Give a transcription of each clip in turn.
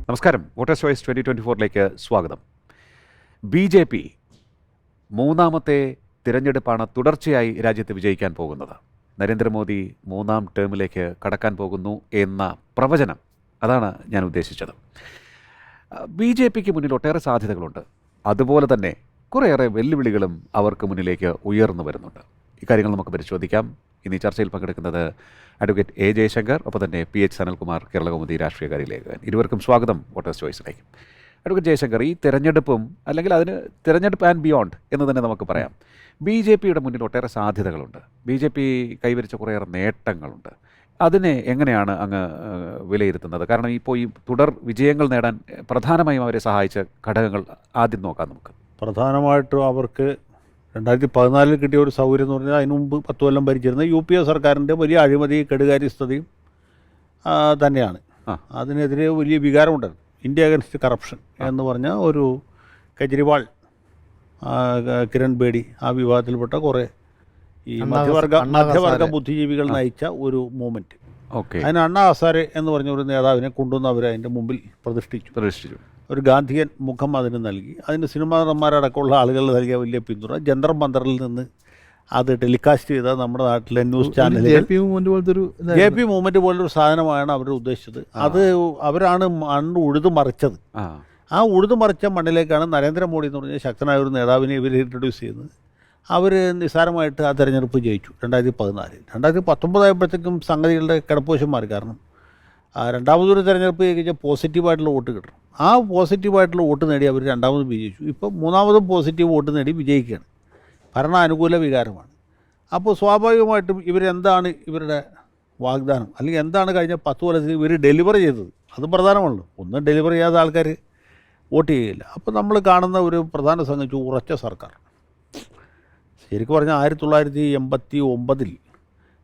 നമസ്കാരം. Voters choice 2024 സ്വാഗതം. BJP മൂന്നാമത്തെ തിരഞ്ഞെടുപ്പാണ് തുടർച്ചയായി രാജ്യത്ത് വിജയിക്കാൻ പോകുന്നത്. നരേന്ദ്രമോദി മൂന്നാം ടേമിലേക്ക് കടക്കാൻ പോകുന്നു എന്ന പ്രവചനം, അതാണ് ഞാൻ ഉദ്ദേശിച്ചത്. BJPക്ക് മുന്നിൽ ഒട്ടേറെ സാധ്യതകളുണ്ട്. അതുപോലെ തന്നെ കുറേയേറെ വെല്ലുവിളികളും അവർക്ക് മുന്നിലേക്ക് ഉയർന്നു വരുന്നുണ്ട്. ഇക്കാര്യങ്ങൾ നമുക്ക് പരിശോധിക്കാം. ഇന്ന് ഈ ചർച്ചയിൽ പങ്കെടുക്കുന്നത് അഡ്വക്കേറ്റ് A. ജയശങ്കർ, ഒപ്പം തന്നെ PH സനൽകുമാർ, കേരളകൗമുദി രാഷ്ട്രീയകാര്യ ലേഖകൻ. ഇരുവർക്കും സ്വാഗതം വോട്ടേഴ്സ് ചോയ്സിലേക്ക്. അഡ്വക്കേറ്റ് ജയശങ്കർ, ഈ തെരഞ്ഞെടുപ്പും അല്ലെങ്കിൽ അതിന് തെരഞ്ഞെടുപ്പ് ആൻഡ് ബിയോണ്ട് എന്ന് തന്നെ നമുക്ക് പറയാം, BJPയുടെ മുന്നിൽ ഒട്ടേറെ സാധ്യതകളുണ്ട്. BJP കൈവരിച്ച കുറേയേറെ നേട്ടങ്ങളുണ്ട്. അതിനെ എങ്ങനെയാണ് അങ്ങ് വിലയിരുത്തുന്നത്? കാരണം ഇപ്പോൾ ഈ തുടർ വിജയങ്ങൾ നേടാൻ പ്രധാനമായും അവരെ സഹായിച്ച ഘടകങ്ങൾ ആദ്യം നോക്കാം നമുക്ക്. പ്രധാനമായിട്ടും അവർക്ക് 2014 കിട്ടിയ ഒരു സൗകര്യം എന്ന് പറഞ്ഞാൽ അതിനു മുമ്പ് 10 കൊല്ലം ഭരിച്ചിരുന്ന UPA സർക്കാരിൻ്റെ വലിയ അഴിമതി കെടുകാര്യസ്ഥതയും തന്നെയാണ്. അതിനെതിരെ വലിയ വികാരമുണ്ടായിരുന്നു. ഇന്ത്യ അഗൻസ്റ്റ് കറപ്ഷൻ എന്ന് പറഞ്ഞ ഒരു കെജ്രിവാൾ, കിരൺ ബേഡി, ആ വിവാദത്തിൽപ്പെട്ട കുറേ ഈ മധ്യവർഗ ബുദ്ധിജീവികൾ നയിച്ച ഒരു മൂവ്മെൻറ്റ്. അതിന് അണ്ണാ ഹസാരെ എന്ന് പറഞ്ഞ ഒരു നേതാവിനെ കൊണ്ടുവന്ന് അവർ അതിൻ്റെ മുമ്പിൽ പ്രതിഷ്ഠിച്ചു. ഒരു ഗാന്ധിയൻ മുഖം അതിന് നൽകി. അതിന് സിനിമാ നടന്മാരടക്കമുള്ള ആളുകൾ നൽകിയ വലിയ പിന്തുണ. ജന്തർ മന്ദറിൽ നിന്ന് അത് ടെലികാസ്റ്റ് ചെയ്ത നമ്മുടെ നാട്ടിലെ ന്യൂസ് ചാനലുകൾ JP മൂവ്മെൻറ്റ് പോലൊരു സാധനമാണ് അവർ ഉദ്ദേശിച്ചത്. അത് അവരാണ് മണ്ണ് ഉഴുതുമറിച്ചത്. ആ ഉഴുതുമറിച്ച മണ്ണിലേക്കാണ് നരേന്ദ്രമോദി എന്ന് പറഞ്ഞ ശക്തനായ ഒരു നേതാവിനെ ഇവർ ഇൻട്രൊഡ്യൂസ് ചെയ്യുന്നത്. അവർ നിസ്സാരമായിട്ട് ആ തെരഞ്ഞെടുപ്പ് ജയിച്ചു 2014. 2019 ആയപ്പോഴത്തേക്കും സംഗതികളുടെ കിടപ്പുവശം മാറി. കാരണം രണ്ടാമതൊരു തെരഞ്ഞെടുപ്പ് ജയിച്ച പോസിറ്റീവായിട്ടുള്ള വോട്ട് കിട്ടണം. ആ പോസിറ്റീവായിട്ടുള്ള വോട്ട് നേടി അവർ രണ്ടാമത് വിജയിച്ചു. ഇപ്പോൾ മൂന്നാമതും പോസിറ്റീവ് വോട്ട് നേടി വിജയിക്കുകയാണ്. ഭരണാനുകൂല വികാരമാണ്. അപ്പോൾ സ്വാഭാവികമായിട്ടും ഇവരെന്താണ് ഇവരുടെ വാഗ്ദാനം, അല്ലെങ്കിൽ എന്താണ് കഴിഞ്ഞ 10 കൊല്ലത്തിൽ ഇവർ ഡെലിവർ ചെയ്തത്? അത് പ്രധാനമാണല്ലോ. ഒന്നും ഡെലിവർ ചെയ്യാത്ത ആൾക്കാർ വോട്ട് ചെയ്യില്ല. അപ്പോൾ നമ്മൾ കാണുന്ന ഒരു പ്രധാന സംഗതി ഉറച്ച സർക്കാർ. ശരിക്കും പറഞ്ഞാൽ 1989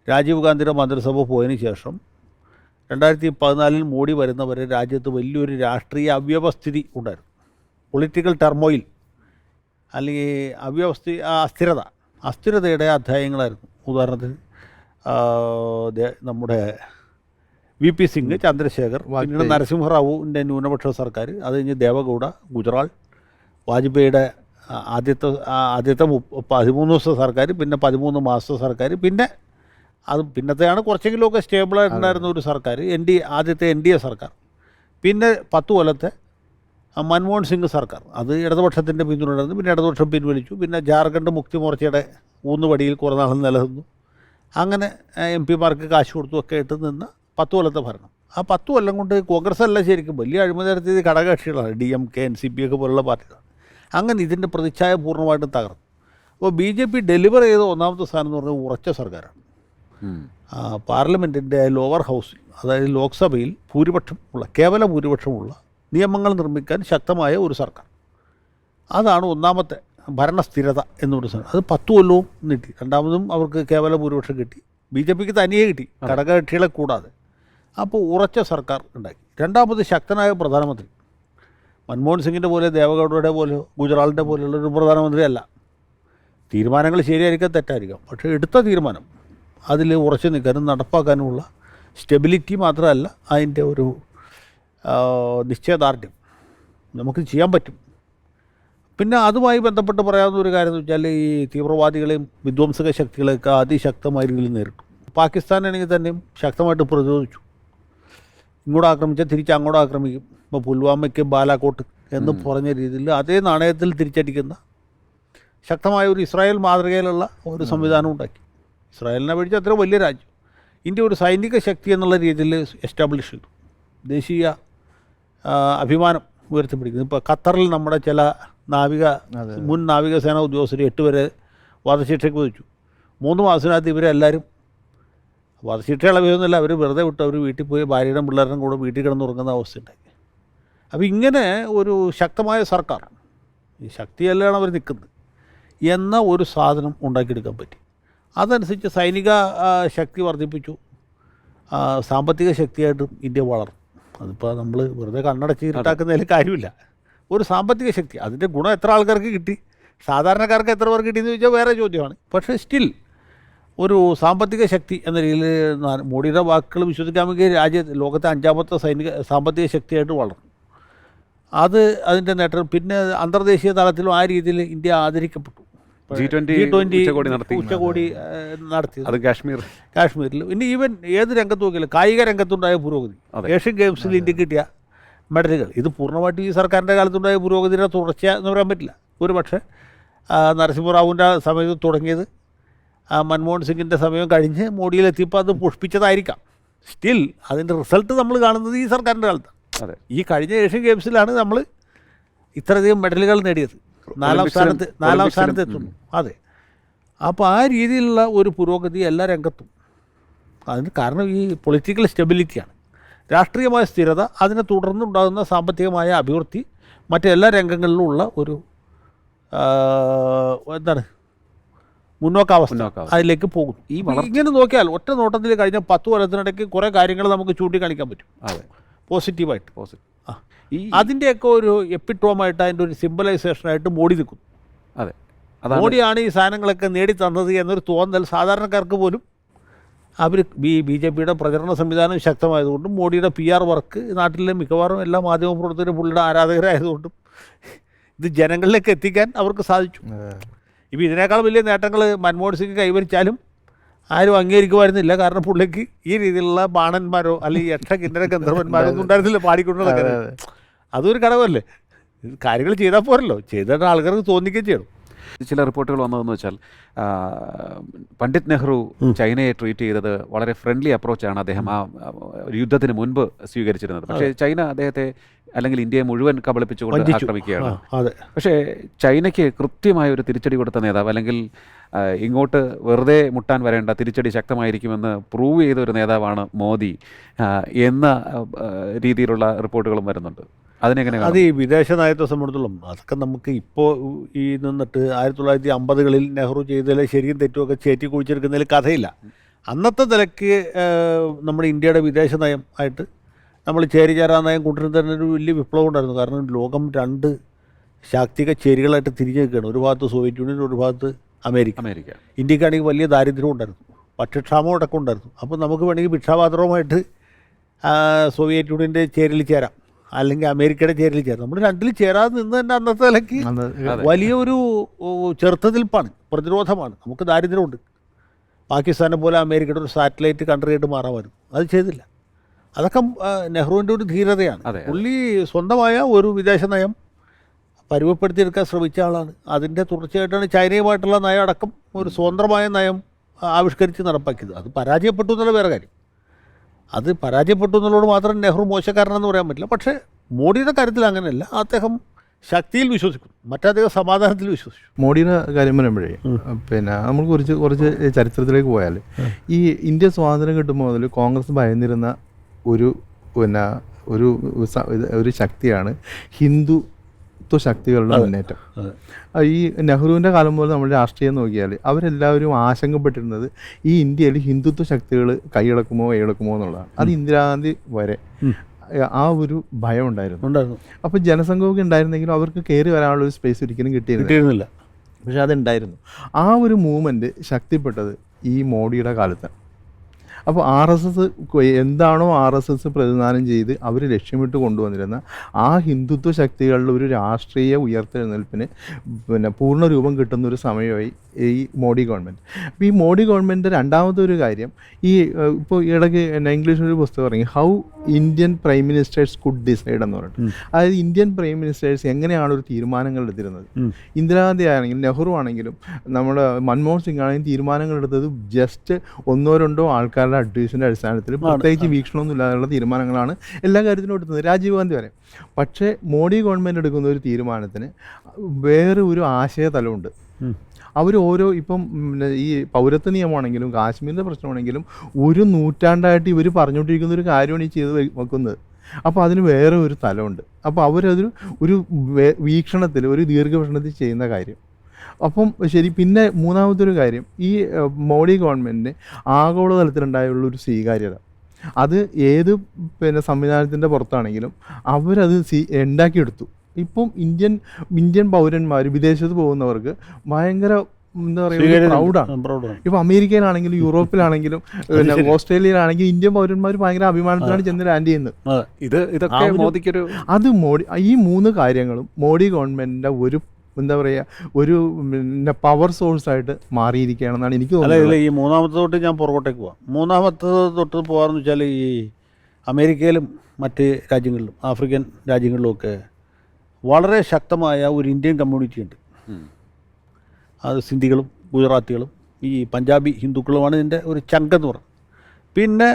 രാജീവ് ഗാന്ധിയുടെ മന്ത്രിസഭ പോയതിന് ശേഷം 2014 മോഡി വരുന്നവരെ രാജ്യത്ത് വലിയൊരു രാഷ്ട്രീയ അവ്യവസ്ഥിതി ഉണ്ടായിരുന്നു. പൊളിറ്റിക്കൽ ടെർമോയിൽ, അല്ലെങ്കിൽ അസ്ഥിരതയുടെ അധ്യായങ്ങളായിരുന്നു. ഉദാഹരണത്തിന് നമ്മുടെ VP സിംഗ്, ചന്ദ്രശേഖർ, പിന്നീട് നരസിംഹറാവുവിൻ്റെ ന്യൂനപക്ഷ സർക്കാർ, അത് കഴിഞ്ഞ് ദേവഗൗഡ, ഗുജറാൾ, വാജ്പേയിയുടെ ആദ്യത്തെ 13 ദിവസത്തെ സർക്കാർ, പിന്നെ 13 മാസത്തെ സർക്കാർ, പിന്നെ അത് പിന്നത്തെയാണ് കുറച്ചെങ്കിലുമൊക്കെ സ്റ്റേബിളായിട്ടുണ്ടായിരുന്ന ഒരു സർക്കാർ, ആദ്യത്തെ NDA സർക്കാർ, പിന്നെ 10 കൊല്ലത്തെ മൻമോഹൻ സിംഗ് സർക്കാർ. അത് ഇടതുപക്ഷത്തിൻ്റെ പിന്തുണയായിരുന്നു. പിന്നെ ഇടതുപക്ഷം പിൻവലിച്ചു. പിന്നെ ജാർഖണ്ഡ് മുക്തി മോർച്ചയുടെ ഊന്നുവടിയിൽ കുറേ നാൾ നിലനിന്നു. അങ്ങനെ MP മാർക്ക് കാശ് കൊടുത്തുമൊക്കെ ഇട്ട് നിന്ന 10 കൊല്ലത്തെ ഭരണം. ആ 10 കൊല്ലം കൊണ്ട് കോൺഗ്രസ് അല്ല ശരിക്കും വലിയ അഴിമതി നടത്തിയത് ഘടകകക്ഷികളാണ്, DMK, NCP ഒക്കെ പോലുള്ള പാർട്ടികളാണ്. അങ്ങനെ ഇതിൻ്റെ പ്രതിച്ഛായ പൂർണ്ണമായിട്ടും തകർന്നു. അപ്പോൾ BJP ഡെലിവർ ചെയ്ത ഒന്നാമത്തെ സ്ഥാനം എന്ന് പറഞ്ഞാൽ ഉറച്ച സർക്കാരാണ്. പാർലമെൻറ്റിൻ്റെ ലോവർ ഹൗസിൽ, അതായത് ലോക്സഭയിൽ കേവല ഭൂരിപക്ഷമുള്ള നിയമങ്ങൾ നിർമ്മിക്കാൻ ശക്തമായ ഒരു സർക്കാർ. അതാണ് ഒന്നാമത്തെ ഭരണസ്ഥിരത എന്നൊരു സാധനം. അത് 10 കൊല്ലവും നീട്ടി. രണ്ടാമതും അവർക്ക് കേവല ഭൂരിപക്ഷം കിട്ടി. BJPക്ക് തനിയെ കിട്ടി, ഘടകകക്ഷികളെ കൂടാതെ. അപ്പോൾ ഉറച്ച സർക്കാർ ഉണ്ടാക്കി. രണ്ടാമത് ശക്തനായ പ്രധാനമന്ത്രി. മൻമോഹൻ സിംഗിൻ്റെ പോലെ, ദേവഗൗഡയുടെ പോലെ, ഗുജറാളിൻ്റെ പോലെയുള്ളൊരു പ്രധാനമന്ത്രി അല്ല. തീരുമാനങ്ങൾ ശരിയായിരിക്കാം, തെറ്റായിരിക്കാം, പക്ഷേ എടുത്ത തീരുമാനം അതിൽ ഉറച്ചു നിൽക്കാനും നടപ്പാക്കാനുമുള്ള സ്റ്റെബിലിറ്റി മാത്രമല്ല, അതിൻ്റെ ഒരു നിശ്ചയദാർഢ്യം നമുക്ക് ചെയ്യാൻ പറ്റും. പിന്നെ അതുമായി ബന്ധപ്പെട്ട് പറയാവുന്ന ഒരു കാര്യം എന്ന് വെച്ചാൽ, ഈ തീവ്രവാദികളെയും വിധ്വംസക ശക്തികളെയൊക്കെ അതിശക്തമായ രീതിയിൽ നേരിട്ടു. പാകിസ്ഥാനാണെങ്കിൽ തന്നെയും ശക്തമായിട്ട് പ്രതിരോധിച്ചു. ഇങ്ങോട്ട് ആക്രമിച്ചാൽ തിരിച്ച് അങ്ങോട്ട് ആക്രമിക്കും. ഇപ്പോൾ പുൽവാമയ്ക്ക് ബാലാക്കോട്ട് എന്ന് പറഞ്ഞ രീതിയിൽ അതേ നാണയത്തിൽ തിരിച്ചടിക്കുന്ന ശക്തമായ ഒരു ഇസ്രായേൽ മാതൃകയിലുള്ള ഒരു സംവിധാനം ഉണ്ടാക്കി. ഇസ്രായേലിനെ പേടിച്ച് അത്ര വലിയ രാജ്യം ഇന്ത്യ ഒരു സൈനിക ശക്തി എന്നുള്ള രീതിയിൽ എസ്റ്റാബ്ലിഷ് ചെയ്തു. ദേശീയ അഭിമാനം ഉയർത്തിപ്പിടിക്കുന്നു. ഇപ്പോൾ ഖത്തറിൽ നമ്മുടെ ചില മുൻ നാവികസേന ഉദ്യോഗസ്ഥർ 8 വരെ വധശിക്ഷയ്ക്ക് വിധിച്ചു. 3 മാസത്തിനകത്ത് ഇവരെല്ലാവരും വധശിക്ഷ ഇളവുന്നില്ല, അവർ വെറുതെ വിട്ടു. അവർ വീട്ടിൽ പോയി ഭാര്യയുടെ പിള്ളേരുടെ കൂടെ വീട്ടിൽ കിടന്നുറങ്ങുന്ന അവസ്ഥയുണ്ടായി. അപ്പോൾ ഇങ്ങനെ ഒരു ശക്തമായ സർക്കാർ, ഈ ശക്തിയല്ലാണ് അവർ നിൽക്കുന്നത് എന്ന ഒരു സാധനം ഉണ്ടാക്കിയെടുക്കാൻ പറ്റി. അതനുസരിച്ച് സൈനിക ശക്തി വർദ്ധിപ്പിച്ചു. സാമ്പത്തിക ശക്തിയായിട്ടും ഇന്ത്യ വളർന്നു. അതിപ്പോൾ നമ്മൾ വെറുതെ കണ്ണടച്ച് ഇരുട്ടാക്കുന്നതിൽ കാര്യമില്ല. ഒരു സാമ്പത്തിക ശക്തി, അതിൻ്റെ ഗുണം എത്ര ആൾക്കാർക്ക് കിട്ടി, സാധാരണക്കാർക്ക് എത്ര പേർക്ക് കിട്ടിയെന്ന് ചോദിച്ചാൽ വേറെ ചോദ്യമാണ്. പക്ഷേ സ്റ്റിൽ ഒരു സാമ്പത്തിക ശക്തി എന്ന രീതിയിൽ മോഡിയുടെ വാക്കുകൾ വിശ്വസിക്കാമെങ്കിൽ ലോകത്തെ 5ാമത്തെ സാമ്പത്തിക ശക്തിയായിട്ട് വളർന്നു. അത് അതിൻ്റെ നേട്ടം. പിന്നെ അന്തർദേശീയ തലത്തിലും ആ രീതിയിൽ ഇന്ത്യ ആദരിക്കപ്പെട്ടു. G20 ഉച്ചകോടി നടത്തിയത് അത് കാശ്മീരിൽ. ഇനി ഈവൻ ഏത് രംഗത്ത് നോക്കിയാലും കായിക രംഗത്തുണ്ടായ പുരോഗതി, ഏഷ്യൻ ഗെയിംസിൽ ഇന്ത്യ കിട്ടിയ മെഡലുകൾ, ഇത് പൂർണ്ണമായിട്ടും ഈ സർക്കാരിൻ്റെ കാലത്തുണ്ടായ പുരോഗതിയുടെ തുടർച്ച എന്ന് പറയാൻ പറ്റില്ല. ഒരു പക്ഷേ നരസിംഹറാവുവിൻ്റെ സമയത്ത് തുടങ്ങിയത് മൻമോഹൻ സിംഗിൻ്റെ സമയം കഴിഞ്ഞ് മോഡിയിലെത്തിയപ്പോൾ അത് പുഷ്പിച്ചതായിരിക്കാം. സ്റ്റിൽ അതിൻ്റെ റിസൾട്ട് നമ്മൾ കാണുന്നത് ഈ സർക്കാരിൻ്റെ കാലത്താണ്. അതെ, ഈ കഴിഞ്ഞ ഏഷ്യൻ ഗെയിംസിലാണ് നമ്മൾ ഇത്രയധികം മെഡലുകൾ നേടിയത്. നാലാം സ്ഥാനത്ത് എത്തുന്നു. അതെ, അപ്പോൾ ആ രീതിയിലുള്ള ഒരു പുരോഗതി എല്ലാ രംഗത്തും. അതിന് കാരണം ഈ പൊളിറ്റിക്കൽ സ്റ്റെബിലിറ്റിയാണ്, രാഷ്ട്രീയമായ സ്ഥിരത, അതിനെ തുടർന്നുണ്ടാകുന്ന സാമ്പത്തികമായ അഭിവൃദ്ധി, മറ്റെല്ലാ രംഗങ്ങളിലും ഉള്ള ഒരു എന്താണ് മുന്നോക്കാവസ്ഥ അതിലേക്ക് പോകുന്നു. ഇങ്ങനെ നോക്കിയാൽ ഒറ്റ നോട്ടത്തിൽ കഴിഞ്ഞ 10 കൊല്ലത്തിനിടയ്ക്ക് കുറേ കാര്യങ്ങൾ നമുക്ക് ചൂണ്ടിക്കാണിക്കാൻ പറ്റും. അതെ, പോസിറ്റീവായിട്ട്. അതിൻ്റെയൊക്കെ ഒരു എപ്പിട്രോമായിട്ട്, അതിൻ്റെ ഒരു സിംബലൈസേഷനായിട്ട് മോഡി നിൽക്കുന്നു. അതെ, മോഡിയാണ് ഈ സാധനങ്ങളൊക്കെ നേടിത്തന്നത് എന്നൊരു തോന്നൽ സാധാരണക്കാർക്ക് പോലും. അവർ BJPയുടെ പ്രചരണ സംവിധാനം ശക്തമായതുകൊണ്ടും മോഡിയുടെ PR വർക്ക് നാട്ടിലെ മിക്കവാറും എല്ലാ മാധ്യമപ്രവർത്തകരും പുള്ളിയുടെ ആരാധകരായതുകൊണ്ടും ഇത് ജനങ്ങളിലേക്ക് എത്തിക്കാൻ അവർക്ക് സാധിച്ചു. ഇപ്പോൾ ഇതിനേക്കാൾ വലിയ നേട്ടങ്ങൾ മൻമോഹൻ സിംഗ് കൈവരിച്ചാലും ആരും അംഗീകരിക്കുമായിരുന്നില്ല. കാരണം പുള്ളിക്ക് ഈ രീതിയിലുള്ള ബാണന്മാരോ അല്ലെങ്കിൽ യക്ഷകിന്നര ഗന്ധർവന്മാരോ ഒന്നും ഉണ്ടായിരുന്നില്ല പാടിക്കൊണ്ടുള്ള. അതൊരു ഘടകമല്ലേ. കാര്യങ്ങൾ ചെയ്താൽ പോരല്ലോ, ചെയ്തിട്ട് ആൾക്കാർക്ക് തോന്നിക്കുകയും ചെയ്യണം. ചില റിപ്പോർട്ടുകൾ വന്നതെന്ന് വെച്ചാൽ പണ്ഡിറ്റ് നെഹ്റു ചൈനയെ ട്രീറ്റ് ചെയ്തത് വളരെ ഫ്രണ്ട്ലി അപ്രോച്ചാണ് അദ്ദേഹം ആ ഒരു യുദ്ധത്തിന് മുൻപ് സ്വീകരിച്ചിരുന്നത്. പക്ഷേ ചൈന അദ്ദേഹത്തെ അല്ലെങ്കിൽ ഇന്ത്യയെ മുഴുവൻ കബളിപ്പിച്ചുകൊണ്ട് ആക്രമിക്കുകയാണ്. പക്ഷേ ചൈനയ്ക്ക് കൃത്യമായ ഒരു തിരിച്ചടി കൊടുത്ത നേതാവ്, അല്ലെങ്കിൽ ഇങ്ങോട്ട് വെറുതെ മുട്ടാൻ വരേണ്ട, തിരിച്ചടി ശക്തമായിരിക്കുമെന്ന് പ്രൂവ് ചെയ്ത ഒരു നേതാവാണ് മോദി എന്ന രീതിയിലുള്ള റിപ്പോർട്ടുകളും വരുന്നുണ്ട്. അതിനെങ്ങനെയാണ്? അത് ഈ വിദേശ നയത്തെ സംബന്ധിച്ചിടത്തോളം അതൊക്കെ നമുക്ക് ഇപ്പോൾ ഈ നിന്നിട്ട് 1950കളിൽ നെഹ്റു ചെയ്തതിൽ ശരിയും തെറ്റുമൊക്കെ ചേറ്റി കുഴിച്ചെടുക്കുന്നതിൽ കഥയില്ല. അന്നത്തെ നിലയ്ക്ക് നമ്മുടെ ഇന്ത്യയുടെ വിദേശ നയം ആയിട്ട് നമ്മൾ ചേരിചേരാ നയം കൊണ്ടുവരുന്ന തന്നെ ഒരു വലിയ വിപ്ലവം ഉണ്ടായിരുന്നു. കാരണം ലോകം 2 ശാക്തിക ചേരികളായിട്ട് തിരിഞ്ഞു നിൽക്കുകയാണ്. ഒരു ഭാഗത്ത് സോവിയറ്റ് യൂണിയൻ, ഒരു ഭാഗത്ത് അമേരിക്ക. ഇന്ത്യക്കാണെങ്കിൽ വലിയ ദാരിദ്ര്യവും ഉണ്ടായിരുന്നു, ഭക്ഷ്യക്ഷാമവും അടക്കം ഉണ്ടായിരുന്നു. അപ്പോൾ നമുക്ക് വേണമെങ്കിൽ ഭിക്ഷാപാത്രവുമായിട്ട് സോവിയറ്റ് യൂണിയൻ്റെ ചേരിൽ ചേരാം, അല്ലെങ്കിൽ അമേരിക്കയുടെ ചേരിൽ ചേരാം. നമ്മൾ രണ്ടിൽ ചേരാതെ നിന്ന് തന്നെ അന്നത്തെ നിലയ്ക്ക് വലിയൊരു ചെറുത്തതിൽപ്പാണ്, പ്രതിരോധമാണ്. നമുക്ക് ദാരിദ്ര്യമുണ്ട്. പാകിസ്ഥാനെ പോലെ അമേരിക്കയുടെ ഒരു സാറ്റലൈറ്റ് കൺട്രിയായിട്ട് മാറാമായിരുന്നു. അത് ചെയ്തില്ല. അതൊക്കെ നെഹ്റുവിൻ്റെ ഒരു ധീരതയാണ്. പുള്ളി സ്വന്തമായ ഒരു വിദേശ നയം പരുവപ്പെടുത്തിയെടുക്കാൻ ശ്രമിച്ച ആളാണ്. അതിൻ്റെ തുടർച്ചയായിട്ടാണ് ചൈനയുമായിട്ടുള്ള നയം അടക്കം ഒരു സ്വതന്ത്രമായ നയം ആവിഷ്കരിച്ച് നടപ്പാക്കിയത്. അത് പരാജയപ്പെട്ടു എന്നുള്ള വേറെ കാര്യം. അത് പരാജയപ്പെട്ടു എന്നുള്ളത് മാത്രം നെഹ്റു മോശക്കാരനെന്ന് പറയാൻ പറ്റില്ല. പക്ഷേ മോഡിയുടെ കാര്യത്തിൽ അങ്ങനെയല്ല. അദ്ദേഹം ശക്തിയിൽ വിശ്വസിക്കുന്നു, മറ്റദ്ദേഹം സമാധാനത്തിൽ വിശ്വസിച്ചു. മോഡിയുടെ കാര്യം പറയുമ്പോഴേ പിന്നെ നമ്മൾ കുറച്ച് ചരിത്രത്തിലേക്ക് പോയാൽ, ഈ ഇന്ത്യ സ്വാതന്ത്ര്യം കിട്ടുമ്പോൾ മുതൽ കോൺഗ്രസ് ഭയന്നിരുന്ന ഒരു ശക്തിയാണ് ഹിന്ദുത്വ ശക്തികളുടെ മുന്നേറ്റം. ഈ നെഹ്റുവിൻ്റെ കാലം പോലെ നമ്മൾ രാഷ്ട്രീയം നോക്കിയാൽ അവരെല്ലാവരും ആശങ്കപ്പെട്ടിരുന്നത് ഈ ഇന്ത്യയിൽ ഹിന്ദുത്വ ശക്തികൾ കൈയടക്കുമോ എന്നുള്ളതാണ്. അത് ഇന്ദിരാഗാന്ധി വരെ ആ ഒരു ഭയം ഉണ്ടായിരുന്നു. അപ്പോൾ ജനസംഖ്യമൊക്കെ ഉണ്ടായിരുന്നെങ്കിലും അവർക്ക് കയറി വരാനുള്ള ഒരു സ്പേസ് ഒരിക്കലും കിട്ടിയിരുന്നില്ല. പക്ഷെ അതുണ്ടായിരുന്നു. ആ ഒരു മൂവ്മെൻറ്റ് ശക്തിപ്പെട്ടത് ഈ മോഡിയുടെ കാലത്താണ്. അപ്പോൾ RSS എന്താണോ RSS പ്രതിദാനം ചെയ്ത് അവർ ലക്ഷ്യമിട്ട് കൊണ്ടുവന്നിരുന്ന ആ ഹിന്ദുത്വ ശക്തികളുടെ ഒരു രാഷ്ട്രീയ ഉയർത്തെഴുന്നേൽപ്പിന് പൂർണ്ണ രൂപം കിട്ടുന്ന ഒരു സമയമായി ഈ മോഡി ഗവൺമെൻറ്. അപ്പോൾ ഈ മോഡി ഗവൺമെൻറ് രണ്ടാമത്തെ ഒരു കാര്യം, ഈ ഇപ്പോൾ ഇടയ്ക്ക് ഇംഗ്ലീഷിലൊരു പുസ്തകം ഇറങ്ങി, how Indian prime ministers could decide എന്ന് പറഞ്ഞിട്ട്. അതായത് ഇന്ത്യൻ പ്രൈം മിനിസ്റ്റേഴ്സ് എങ്ങനെയാണ് ഒരു തീരുമാനങ്ങൾ എടുത്തിരുന്നത്. ഇന്ദിരാഗാന്ധി ആണെങ്കിലും നെഹ്റു ആണെങ്കിലും നമ്മുടെ മൻമോഹൻ സിംഗ് ആണെങ്കിലും തീരുമാനങ്ങൾ എടുത്തത് ജസ്റ്റ് 1-2 ആൾക്കാരുടെ അഡ്വൈസിൻ്റെ അടിസ്ഥാനത്തിൽ പ്രത്യേകിച്ച് വീക്ഷണമൊന്നും ഇല്ലാതെയുള്ള തീരുമാനങ്ങളാണ് എല്ലാ കാര്യത്തിനും എടുത്തത്, രാജീവ് ഗാന്ധി വരെ. പക്ഷേ മോഡി ഗവൺമെൻറ് എടുക്കുന്ന ഒരു തീരുമാനത്തിന് വേറെ ഒരു ആശയതലമുണ്ട്. അവർ ഇപ്പം ഈ പൗരത്വ നിയമമാണെങ്കിലും കാശ്മീരിൻ്റെ പ്രശ്നമാണെങ്കിലും 1 നൂറ്റാണ്ടായിട്ട് ഇവർ പറഞ്ഞുകൊണ്ടിരിക്കുന്ന ഒരു കാര്യമാണ് ഈ ചെയ്ത് വെക്കുന്നത്. അപ്പോൾ അതിന് വേറെ ഒരു തലമുണ്ട്. അപ്പോൾ അവരതൊരു വീക്ഷണത്തിൽ, ഒരു ദീർഘവീക്ഷണത്തിൽ ചെയ്യുന്ന കാര്യം. അപ്പം ശരി. പിന്നെ മൂന്നാമത്തെ ഒരു കാര്യം, ഈ മോഡി ഗവൺമെൻറ്റിന് ആഗോളതലത്തിലുണ്ടായുള്ളൊരു സ്വീകാര്യത, അത് ഏത് സംവിധാനത്തിൻ്റെ പുറത്താണെങ്കിലും അവരത് ഉണ്ടാക്കിയെടുത്തു. ഇപ്പം ഇന്ത്യൻ പൗരന്മാർ വിദേശത്ത് പോകുന്നവർക്ക് ഭയങ്കര എന്താ പറയുക പ്രൗഡാണ്. പ്രൗഡാണ്. ഇപ്പോൾ അമേരിക്കയിലാണെങ്കിലും യൂറോപ്പിലാണെങ്കിലും പിന്നെ ഓസ്ട്രേലിയയിലാണെങ്കിലും ഇന്ത്യൻ പൗരന്മാർ ഭയങ്കര അഭിമാനത്തിലാണ് ചെന്ന് ലാൻഡ് ചെയ്യുന്നത്. ഇതൊക്കെ മോദിക്കൊരു അത് ഈ 3 കാര്യങ്ങളും മോഡി ഗവൺമെൻറ്റിൻ്റെ ഒരു എന്താ പറയുക ഒരു പിന്നെ പവർ സോഴ്സായിട്ട് മാറിയിരിക്കുകയാണെന്നാണ് എനിക്ക് തോന്നുന്നത്. അല്ല, ഈ മൂന്നാമത്തെ തൊട്ട് ഞാൻ പുറകോട്ടേക്ക് പോവാം. മൂന്നാമത്തെ തൊട്ട് പോകാമെന്ന് വെച്ചാൽ ഈ അമേരിക്കയിലും മറ്റ് രാജ്യങ്ങളിലും ആഫ്രിക്കൻ രാജ്യങ്ങളിലുമൊക്കെ വളരെ ശക്തമായ ഒരു ഇന്ത്യൻ കമ്മ്യൂണിറ്റി ഉണ്ട്. അത് സിന്ധികളും ഗുജറാത്തികളും ഈ പഞ്ചാബി ഹിന്ദുക്കളുമാണ് ഇതിൻ്റെ ഒരു ചങ്കെന്ന് പറയുന്നത്. പിന്നെ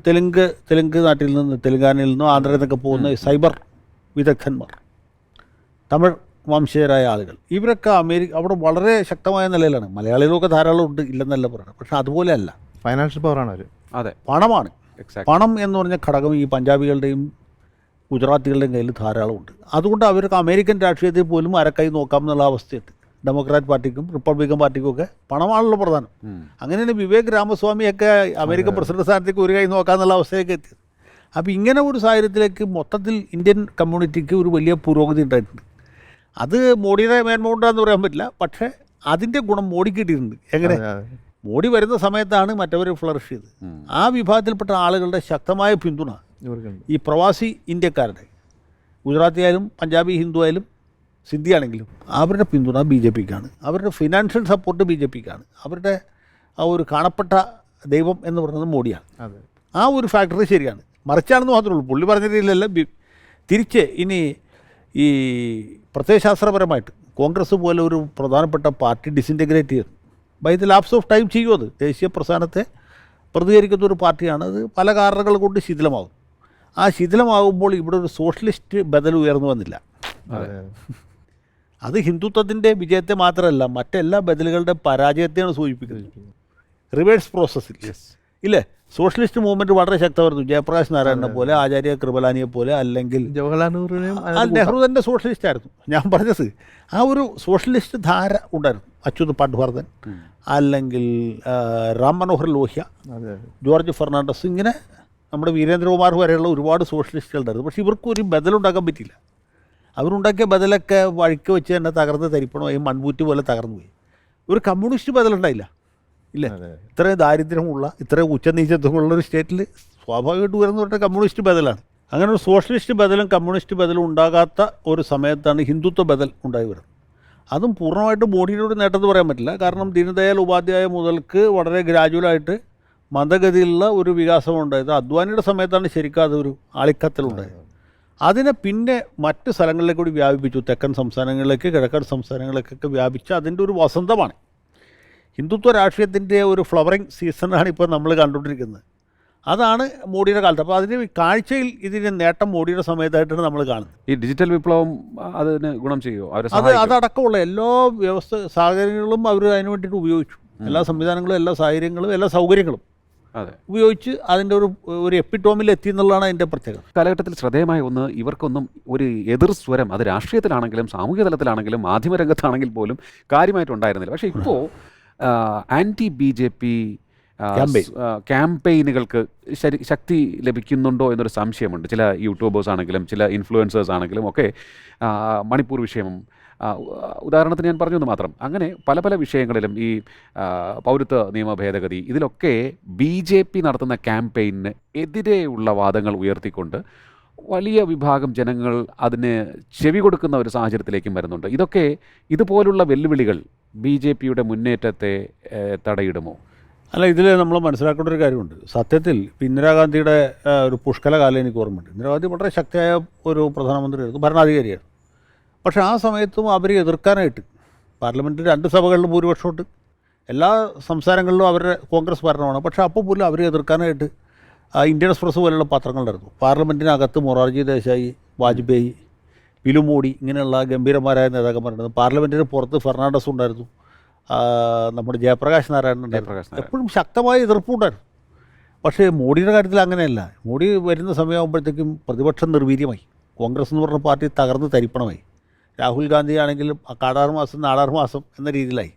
തെലുങ്ക് നാട്ടിൽ നിന്ന് തെലുങ്കാനയിൽ നിന്നും ആന്ധ്രയിൽ നിന്നൊക്കെ പോകുന്ന സൈബർ വിദഗ്ധന്മാർ, തമിഴ് വംശജരായ ആളുകൾ, ഇവരൊക്കെ അവിടെ വളരെ ശക്തമായ നിലയിലാണ്. മലയാളികളൊക്കെ ധാരാളം ഉണ്ട്, ഇല്ലെന്നല്ല പറയുന്നത്. പക്ഷേ അതുപോലെയല്ല, ഫൈനാൻഷ്യൽ പവറാണ് അവർ. അതെ, പണമാണ്. പണം എന്ന് പറഞ്ഞ ഘടകം ഈ പഞ്ചാബികളുടെയും ഗുജറാത്തികളുടെയും കയ്യിൽ ധാരാളമുണ്ട്. അതുകൊണ്ട് അവർക്ക് അമേരിക്കൻ രാഷ്ട്രീയത്തിൽ പോലും അരക്കൈ നോക്കാം എന്നുള്ള അവസ്ഥയുണ്ട്. ഡെമോക്രാറ്റ് പാർട്ടിക്കും റിപ്പബ്ലിക്കൻ പാർട്ടിക്കും ഒക്കെ പണമാണല്ലോ പ്രധാനം. അങ്ങനെയാണ് വിവേക് രാമസ്വാമിയൊക്കെ അമേരിക്കൻ പ്രസിഡന്റ് സ്ഥാനത്തേക്ക് ഒരു കൈ നോക്കാമെന്നുള്ള അവസ്ഥയിലേക്ക് എത്തിയത്. അപ്പോൾ ഇങ്ങനെ ഒരു സാഹചര്യത്തിലേക്ക് മൊത്തത്തിൽ ഇന്ത്യൻ കമ്മ്യൂണിറ്റിക്ക് ഒരു വലിയ പുരോഗതി ഉണ്ടായിട്ടുണ്ട്. അത് മോഡിയുടെ മേന്മ പറയാൻ പറ്റില്ല, പക്ഷേ അതിൻ്റെ ഗുണം മോഡിക്ക് കിട്ടിയിട്ടുണ്ട്. എങ്ങനെ? മോഡി വരുന്ന സമയത്താണ് മറ്റവർ ഫ്ലറിഷ് ചെയ്ത്. ആ വിഭാഗത്തിൽപ്പെട്ട ആളുകളുടെ ശക്തമായ പിന്തുണ ഈ പ്രവാസി ഇന്ത്യക്കാരുടെ, ഗുജറാത്തി ആയാലും പഞ്ചാബി ഹിന്ദു ആയാലും സിന്ധി ആണെങ്കിലും അവരുടെ പിന്തുണ BJPക്കാണ്. അവരുടെ ഫിനാൻഷ്യൽ സപ്പോർട്ട് BJPക്കാണ്. അവരുടെ ആ ഒരു കാണപ്പെട്ട ദൈവം എന്ന് പറയുന്നത് മോഡിയാണ്. ആ ഒരു ഫാക്ടറി ശരിയാണ്. മറിച്ചാണെന്ന് മാത്രമേ ഉള്ളൂ. പുള്ളി പറഞ്ഞ രീതിയിലല്ല. തിരിച്ച് ഇനി ഈ പ്രത്യയശാസ്ത്രപരമായിട്ട് കോൺഗ്രസ് പോലെ ഒരു പ്രധാനപ്പെട്ട പാർട്ടി ഡിസിൻറ്റഗ്രേറ്റ് ചെയ്തു by the lapse of time ചെയ്യും. അത് ദേശീയ പ്രസ്ഥാനത്തെ പ്രതികരിക്കുന്ന ഒരു പാർട്ടിയാണ്. അത് പല കാരണങ്ങൾ കൊണ്ട് ശിഥിലമാകും. ആ ശിഥിലമാകുമ്പോൾ ഇവിടെ ഒരു സോഷ്യലിസ്റ്റ് ബദൽ ഉയർന്നു വന്നില്ല. അത് ഹിന്ദുത്വത്തിൻ്റെ വിജയത്തെ മാത്രമല്ല, മറ്റെല്ലാ ബദലുകളുടെ പരാജയത്തെയാണ് സൂചിപ്പിക്കുന്നത്. റിവേഴ്സ് പ്രോസസ്സിൽ ഇല്ലേ? സോഷ്യലിസ്റ്റ് മൂവ്മെൻറ്റ് വളരെ ശക്തമായിരുന്നു. ജയപ്രകാശ് നാരായണനെ പോലെ, ആചാര്യ കൃപലാനിയെ പോലെ, അല്ലെങ്കിൽ ജവഹർലാൽ നെഹ്റുവിനെയും നെഹ്റു തന്നെ സോഷ്യലിസ്റ്റ് ആയിരുന്നു. ഞാൻ പറഞ്ഞത് ആ ഒരു സോഷ്യലിസ്റ്റ് ധാര ഉണ്ടായിരുന്നു. അച്യുത് പാണ്ഡ്വർദ്ധൻ, അല്ലെങ്കിൽ റാം മനോഹർ ലോഹ്യ, ജോർജ് ഫെർണാണ്ടസ്, ഇങ്ങനെ നമ്മുടെ വീരേന്ദ്രകുമാർ വരെയുള്ള ഒരുപാട് സോഷ്യലിസ്റ്റുകളുണ്ടായിരുന്നു. പക്ഷേ ഇവർക്ക് ഒരു ബദലുണ്ടാക്കാൻ പറ്റിയില്ല. അവരുണ്ടാക്കിയ ബദലൊക്കെ വഴിക്ക് വെച്ച് തന്നെ തകർന്ന് തരിപ്പണമായി മൺപൂറ്റ് പോലെ തകർന്നു പോയി. ഒരു കമ്മ്യൂണിസ്റ്റ് ബദലുണ്ടായില്ല. ഇല്ല, ഇത്രയും ദാരിദ്ര്യമുള്ള, ഇത്രയും ഉച്ചനീചത്വമുള്ളൊരു സ്റ്റേറ്റിൽ സ്വാഭാവികമായിട്ട് വരുന്ന പറഞ്ഞാൽ കമ്മ്യൂണിസ്റ്റ് ബദലാണ്. അങ്ങനെ ഒരു സോഷ്യലിസ്റ്റ് ബദലും കമ്മ്യൂണിസ്റ്റ് ബദലും ഉണ്ടാകാത്ത ഒരു സമയത്താണ് ഹിന്ദുത്വ ബദൽ ഉണ്ടായി വരുന്നത്. അതും പൂർണ്ണമായിട്ട് മോഡിയോട് നേട്ടമെന്ന് പറയാൻ പറ്റില്ല. കാരണം ദീനദയാൽ ഉപാധ്യായ മുതൽക്ക് വളരെ ഗ്രാജുവലായിട്ട് മന്ദഗതിയിലുള്ള ഒരു വികാസം ഉണ്ടായത്. അദ്വാനിയുടെ സമയത്താണ് ശരിക്കും അതൊരു ആളിക്കത്തലുണ്ടായത്. അതിനെ പിന്നെ മറ്റ് സ്ഥലങ്ങളിലേക്ക് കൂടി വ്യാപിപ്പിച്ചു. തെക്കൻ സംസ്ഥാനങ്ങളിലേക്ക്, കിഴക്കൻ സംസ്ഥാനങ്ങളിലേക്കൊക്കെ വ്യാപിച്ച് അതിൻ്റെ ഒരു വസന്തമാണ്. ഹിന്ദുത്വ രാഷ്ട്രീയത്തിൻ്റെ ഒരു ഫ്ലവറിങ് സീസണാണ് ഇപ്പോൾ നമ്മൾ കണ്ടുകൊണ്ടിരിക്കുന്നത്. അതാണ് മോഡിയുടെ കാലത്ത്. അപ്പോൾ അതിന് കാഴ്ചയിൽ ഇതിൻ്റെ നേട്ടം മോഡിയുടെ സമയത്തായിട്ടാണ് നമ്മൾ കാണുന്നത്. ഈ ഡിജിറ്റൽ വിപ്ലവം അതിന് ഗുണം ചെയ്യുമോ? അതടക്കമുള്ള എല്ലാ സാഹചര്യങ്ങളും അവർ അതിന് വേണ്ടിയിട്ട് ഉപയോഗിച്ചു. എല്ലാ സംവിധാനങ്ങളും, എല്ലാ സാഹചര്യങ്ങളും, എല്ലാ സൗകര്യങ്ങളും ഉപയോഗിച്ച് അതിൻ്റെ ഒരു എപ്പിറ്റോമിൽ എത്തി എന്നുള്ളതാണ് അതിൻ്റെ പ്രത്യേകത. കാലഘട്ടത്തിൽ ശ്രദ്ധേയമായ ഒന്ന്, ഇവർക്കൊന്നും ഒരു എതിർ സ്വരം, അത് രാഷ്ട്രീയത്തിലാണെങ്കിലും സാമൂഹ്യ തലത്തിലാണെങ്കിലും മാധ്യമരംഗത്താണെങ്കിൽ പോലും കാര്യമായിട്ടുണ്ടായിരുന്നില്ല. പക്ഷേ ഇപ്പോൾ ആൻറ്റി BJP ക്യാമ്പയിനുകൾക്ക് ശക്തി ലഭിക്കുന്നുണ്ടോ എന്നൊരു സംശയമുണ്ട്. ചില യൂട്യൂബേഴ്സ് ആണെങ്കിലും ചില ഇൻഫ്ലുവൻസേഴ്സ് ആണെങ്കിലും ഒക്കെ മണിപ്പൂർ വിഷയം ഉദാഹരണത്തിന് ഞാൻ പറഞ്ഞെന്ന് മാത്രം, അങ്ങനെ പല പല വിഷയങ്ങളിലും ഈ പൗരത്വ നിയമ ഭേദഗതി, ഇതിലൊക്കെ BJP നടത്തുന്ന ക്യാമ്പയിന് എതിരെയുള്ള വാദങ്ങൾ ഉയർത്തിക്കൊണ്ട് വലിയ വിഭാഗം ജനങ്ങൾ അതിന് ചെവി കൊടുക്കുന്ന ഒരു സാഹചര്യത്തിലേക്കും വരുന്നുണ്ട്. ഇതുപോലുള്ള വെല്ലുവിളികൾ BJPയുടെ മുന്നേറ്റത്തെ തടയിടുമോ? അല്ല, ഇതിൽ നമ്മൾ മനസ്സിലാക്കേണ്ട ഒരു കാര്യമുണ്ട്. സത്യത്തിൽ ഇന്ദിരാഗാന്ധിയുടെ ഒരു പുഷ്കലകാലം എനിക്ക് ഓർമ്മയുണ്ട്. ഇന്ദിരാഗാന്ധി വളരെ ശക്തിയായ ഒരു പ്രധാനമന്ത്രിയായിരുന്നു, ഭരണാധികാരിയായിരുന്നു. പക്ഷേ ആ സമയത്തും അവരെ എതിർക്കാനായിട്ട് പാർലമെൻറ്റിൽ 2 സഭകളിലും ഭൂരിപക്ഷമുണ്ട്. എല്ലാ സംസ്ഥാനങ്ങളിലും അവരുടെ കോൺഗ്രസ് ഭരണമാണ്. പക്ഷേ അപ്പോൾ പോലും അവരെ എതിർക്കാനായിട്ട് ഇന്ത്യൻ എക്സ്പ്രസ് പോലെയുള്ള പത്രങ്ങളുണ്ടായിരുന്നു. പാർലമെൻറ്റിനകത്ത് മൊറാർജി ദേശായി, വാജ്പേയി, പിലു മോഡി, ഇങ്ങനെയുള്ള ഗംഭീരന്മാരായ നേതാക്കന്മാരുണ്ടായിരുന്നു. പാർലമെൻറ്റിന് പുറത്ത് ഫെർണാണ്ടസ് ഉണ്ടായിരുന്നു, നമ്മുടെ ജയപ്രകാശ് നാരായണൻ ഉണ്ടായിരുന്നു. എപ്പോഴും ശക്തമായ എതിർപ്പുണ്ടായിരുന്നു. പക്ഷേ മോഡിയുടെ കാര്യത്തിൽ അങ്ങനെയല്ല. മോഡി വരുന്ന സമയമാകുമ്പോഴത്തേക്കും പ്രതിപക്ഷം നിർവീര്യമായി. കോൺഗ്രസ് എന്ന് പറഞ്ഞ പാർട്ടി തകർന്ന് തരിപ്പണമായി. രാഹുൽ ഗാന്ധി ആണെങ്കിലും കാടാറ് മാസം നാടാറ് മാസം എന്ന രീതിയിലായി.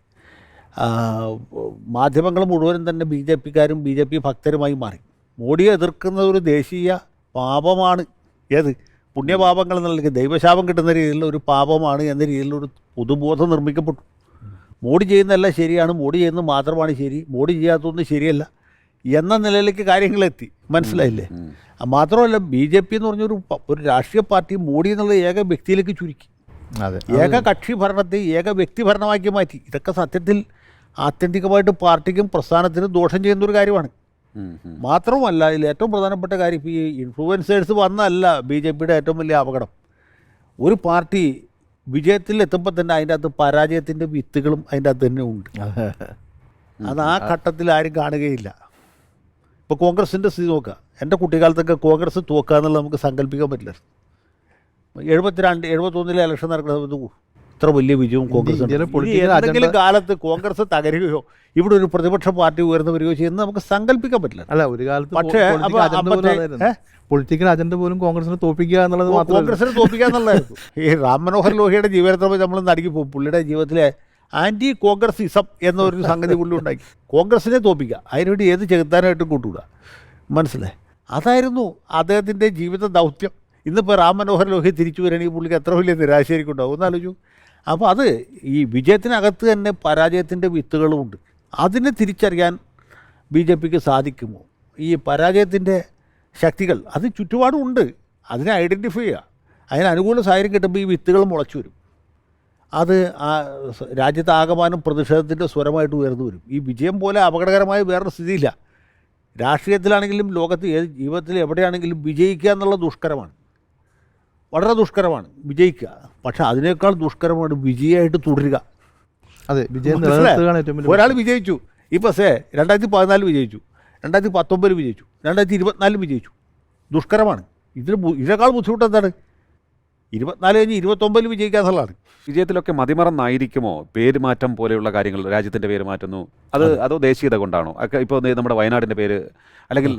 മാധ്യമങ്ങൾ മുഴുവനും തന്നെ BJPക്കാരും BJP ഭക്തരുമായി മാറി. മോഡിയെ എതിർക്കുന്ന ഒരു ദേശീയ പാപമാണ്. ഏത് പുണ്യപാപങ്ങൾ എന്നുള്ള ദൈവശാപം കിട്ടുന്ന രീതിയിലുള്ള ഒരു പാപമാണ് എന്ന രീതിയിലൊരു പൊതുബോധം നിർമ്മിക്കപ്പെട്ടു. മോഡി ചെയ്യുന്നതെല്ലാം ശരിയാണ്, മോഡി ചെയ്യുന്നത് മാത്രമാണ് ശരി, മോഡി ചെയ്യാത്തതൊന്നും ശരിയല്ല എന്ന നിലയിലേക്ക് കാര്യങ്ങളെത്തി. മനസ്സിലായില്ലേ? മാത്രമല്ല BJP എന്ന് പറഞ്ഞൊരു ഒരു രാഷ്ട്രീയ പാർട്ടി മോഡി എന്നുള്ള ഏക വ്യക്തിയിലേക്ക് ചുരുക്കി, അതെ, ഏക കക്ഷി ഭരണത്തെ ഏക വ്യക്തി ഭരണമാക്കി മാറ്റി. ഇതൊക്കെ സത്യത്തിൽ ആത്യന്തികമായിട്ട് പാർട്ടിക്കും പ്രസ്ഥാനത്തിനും ദോഷം ചെയ്യുന്നൊരു കാര്യമാണ്. മാത്രവുമല്ല, ഇതിൽ ഏറ്റവും പ്രധാനപ്പെട്ട കാര്യം ഇപ്പോൾ ഈ ഇൻഫ്ലുവൻസേഴ്സ് വന്നല്ല BJPയുടെ ഏറ്റവും വലിയ അപകടം. ഒരു പാർട്ടി വിജയത്തിൽ എത്തുമ്പോൾ തന്നെ അതിൻ്റെ അകത്ത് പരാജയത്തിൻ്റെ വിത്തുകളും അതിൻ്റെ അകത്ത് തന്നെ ഉണ്ട്. അത് ആ ഘട്ടത്തിൽ ആരും കാണുകയില്ല. ഇപ്പോൾ കോൺഗ്രസിൻ്റെ സ്ഥിതി നോക്കുക. എൻ്റെ കുട്ടിക്കാലത്തൊക്കെ കോൺഗ്രസ് തോക്കുക എന്നുള്ളത് നമുക്ക് സങ്കല്പിക്കാൻ പറ്റില്ല. 72, 71 ഇലക്ഷൻ നടക്കുന്ന സമയത്ത് ഇത്ര വലിയ വിജയവും കോൺഗ്രസ് എന്തെങ്കിലും കാലത്ത് കോൺഗ്രസ് തകരുകയോ ഇവിടെ ഒരു പ്രതിപക്ഷ പാർട്ടി ഉയർന്നു വരികയോ ചെയ്യുന്നത് നമുക്ക് സങ്കല്പിക്കാൻ പറ്റില്ല. അല്ല, ഒരു കാലത്ത് പക്ഷേ പൊളിറ്റിക്കൽ അജണ്ട പോലും കോൺഗ്രസിനെ തോൽപ്പിക്കുക എന്നുള്ളത് മാത്രം, കോൺഗ്രസിനെ തോൽപ്പിക്കുക എന്നുള്ളതായിരുന്നു. ഈ റാം മനോഹർ ലോഹിയുടെ ജീവിതത്തിൽ നമ്മൾ നടുക്കി പോകും. പുള്ളിയുടെ ജീവിതത്തിലെ ആൻറ്റി കോൺഗ്രസിസം എന്നൊരു സംഗതി പുള്ളി ഉണ്ടാക്കി. കോൺഗ്രസിനെ തോൽപ്പിക്കുക, അതിനുവേണ്ടി ഏത് ചെകുത്താനായിട്ടും കൂട്ടുകൂടുക. മനസ്സിലായി? അതായിരുന്നു അദ്ദേഹത്തിൻ്റെ ജീവിത ദൗത്യം. ഇന്നിപ്പോൾ റാം മനോഹർ ലോഹി തിരിച്ചു വരികയാണെങ്കിൽ പുള്ളിക്ക് എത്ര വലിയ നിരാശയായിരിക്കും ഉണ്ടാവും എന്നാലോചിച്ചു. അപ്പോൾ അത് ഈ വിജയത്തിനകത്ത് തന്നെ പരാജയത്തിൻ്റെ വിത്തുകളുമുണ്ട്. അതിനെ തിരിച്ചറിയാൻ BJPക്ക് സാധിക്കുമോ? ഈ പരാജയത്തിൻ്റെ ശക്തികൾ അത് ചുറ്റുപാടുമുണ്ട്. അതിനെ ഐഡൻറ്റിഫൈ ചെയ്യുക, അതിന് അനുകൂല സാഹചര്യം കിട്ടുമ്പോൾ ഈ വിത്തുകൾ മുളച്ചു വരും. അത് രാജ്യത്ത് ആകമാനം പ്രതിഷേധത്തിൻ്റെ സ്വരമായിട്ട് ഉയർന്നു വരും. ഈ വിജയം പോലെ അപകടകരമായ വേറൊരു സ്ഥിതിയില്ല. രാഷ്ട്രീയത്തിലാണെങ്കിലും ലോകത്ത് ഏത് ജീവിതത്തിൽ എവിടെയാണെങ്കിലും വിജയിക്കുക എന്നുള്ള ദുഷ്കരമാണ്, വളരെ ദുഷ്കരമാണ് വിജയിക്കുക. പക്ഷെ അതിനേക്കാൾ ദുഷ്കരമാണ് വിജയമായിട്ട് തുടരുക. അതെ, വിജയം നിലനിർത്തുകയാണ് ഏറ്റവും വലിയ. ഒരാൾ വിജയിച്ചു, ഇപ്പോൾ 2014 വിജയിച്ചു, 2019 വിജയിച്ചു, 2024 വിജയിച്ചു. ദുഷ്കരമാണ്. ഇതിനേക്കാൾ ബുദ്ധിമുട്ട് എന്താണ്? 24 കഴിഞ്ഞ് 29 വിജയിക്കുക എന്നുള്ളതാണ്. വിജയത്തിലൊക്കെ മതിമറന്നായിരിക്കുമോ പേരുമാറ്റം പോലെയുള്ള കാര്യങ്ങൾ? രാജ്യത്തിൻ്റെ പേര് മാറ്റുന്നു, അതോ ദേശീയത കൊണ്ടാണോ? ഇപ്പോൾ നമ്മുടെ വയനാടിൻ്റെ പേര് അല്ലെങ്കിൽ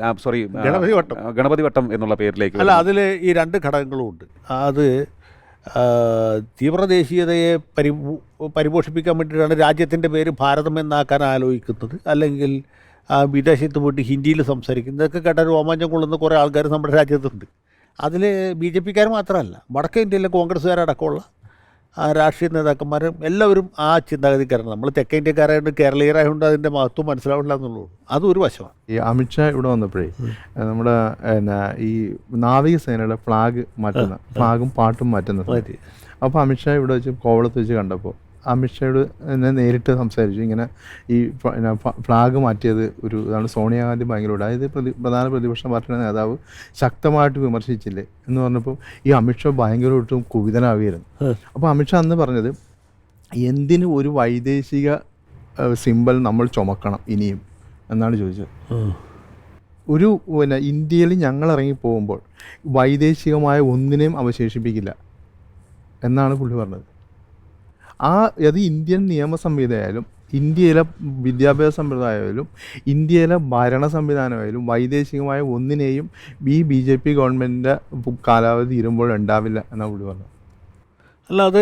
ഗണപതി വട്ടം എന്നുള്ള പേരിലേക്ക്. അല്ല, അതിൽ ഈ 2 ഘടകങ്ങളും ഉണ്ട്. അത് തീവ്രദേശീയതയെ പരിപോഷിപ്പിക്കാൻ വേണ്ടിയിട്ടാണ് രാജ്യത്തിൻ്റെ പേര് ഭാരതം എന്നാക്കാൻ ആലോചിക്കുന്നത്. അല്ലെങ്കിൽ വിദേശത്ത് പോയിട്ട് ഹിന്ദിയിൽ സംസാരിക്കുന്നത്. ഇതൊക്കെ കേട്ടാൽ രോമാഞ്ചം കൊള്ളുന്ന കുറേ ആൾക്കാർ നമ്മുടെ രാജ്യത്തുണ്ട്. അതിൽ BJPക്കാർ മാത്രമല്ല, വടക്കേ ഇന്ത്യയിലെ കോൺഗ്രസ്സുകാരടക്കമുള്ള രാഷ്ട്രീയ നേതാക്കന്മാരും എല്ലാവരും ആ ചിന്താഗതിക്കാരാണ്. നമ്മൾ തെക്കേ ഇന്ത്യക്കാരായതുകൊണ്ട് കേരളീയരായതുകൊണ്ട് അതിൻ്റെ മഹത്വം മനസ്സിലാവില്ല എന്നുള്ളൂ. അതൊരു വശമാണ്. ഈ അമിത്ഷാ ഇവിടെ വന്നപ്പോഴേ നമ്മുടെ ഈ നാവികസേനയുടെ ഫ്ലാഗ് മാറ്റുന്ന, ഫ്ലാഗും പാട്ടും മാറ്റുന്നത്. അപ്പോൾ അമിത്ഷാ ഇവിടെ വെച്ച് കോവളത്ത് വെച്ച് കണ്ടപ്പോൾ അമിത്ഷായോട് എന്നെ നേരിട്ട് സംസാരിച്ചു. ഇങ്ങനെ ഈ ഫ്ലാഗ് മാറ്റിയത് ഒരു ഇതാണ്, സോണിയാഗാന്ധി ഭയങ്കര, അതായത് പ്രധാന പ്രതിപക്ഷ പാർട്ടിയുടെ നേതാവ് ശക്തമായിട്ട് വിമർശിച്ചില്ലേ എന്ന് പറഞ്ഞപ്പോൾ ഈ അമിത്ഷാ ഭയങ്കരമായിട്ടും കുപിതനാവുകയായിരുന്നു. അപ്പോൾ അമിത്ഷാ അന്ന് പറഞ്ഞത്, എന്തിന് ഒരു വൈദേശിക സിമ്പൽ നമ്മൾ ചുമക്കണം ഇനിയും എന്നാണ് ചോദിച്ചത്. ഒരു ഇന്ത്യയിൽ ഞങ്ങൾ ഇറങ്ങി പോകുമ്പോൾ വൈദേശികമായ ഒന്നിനെയും അവശേഷിപ്പിക്കില്ല എന്നാണ് പുള്ളി പറഞ്ഞത്. അത് ഇന്ത്യൻ നിയമ സംവിധാനമായാലും ഇന്ത്യയിലെ വിദ്യാഭ്യാസ സമ്പ്രദായമായാലും ഇന്ത്യയിലെ ഭരണ സംവിധാനമായാലും വൈദേശികമായ ഒന്നിനെയും ഈ BJP ഗവൺമെൻറ്റിൻ്റെ കാലാവധി തീരുമ്പോൾ ഉണ്ടാവില്ല എന്നാണ് പുള്ളി പറഞ്ഞത്. അല്ല, അത്